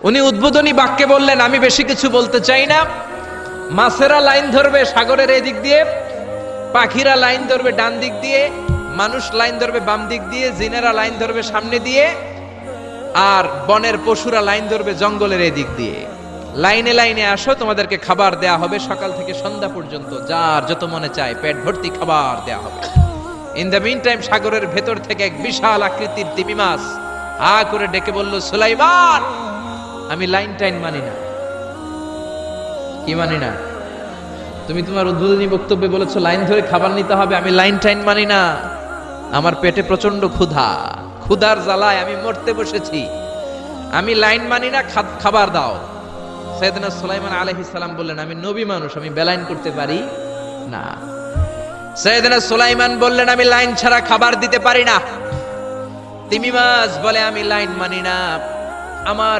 উনি উদ্বোধনী বাক্যে বললেন, আমি বেশি কিছু বলতে চাই না। মাছেরা লাইন ধরবে সাগরের এদিক দিয়ে, পাখিরা লাইন ধরবে ডান দিক দিয়ে, মানুষ লাইন ধরবে বাম দিক দিয়ে, জিনেরা লাইন ধরবে সামনে দিয়ে, আর বনের পশুরা লাইন ধরবে জঙ্গলের এদিক দিয়ে। লাইনে লাইনে আসো, তোমাদেরকে খাবার দেয়া হবে সকাল থেকে সন্ধ্যা পর্যন্ত, যার যত মনে চায় পেট ভর্তি খাবার দেয়া হবে। ইন দ্য মিন টাইম সাগরের ভেতর থেকে এক বিশাল আকৃতির তিমি মাছ হা করে ডেকে বলল, সুলাইমান, আমি লাইন টাইন মানি না। কি মানি না? তুমি তোমার উদ্বোধনী বক্তব্যে বলেছো লাইন ধরে খাবার নিতে হবে, আমি লাইন টাইন মানি না। আমার পেটে প্রচন্ড ক্ষুধা, ক্ষুধার জ্বালায় আমি মরতে বসেছি, আমি লাইন মানি না, খাবার দাও। সাইয়েদনা সুলাইমান আলাইহিস সালাম বললেন, আমি নবী মানুষ, আমি বেলাইন করতে পারি না। সাইয়েদনা সুলাইমান বললেন, আমি লাইন ছাড়া খাবার দিতে পারি না। তিমি মাছ বলে, আমি লাইন মানি না, আমার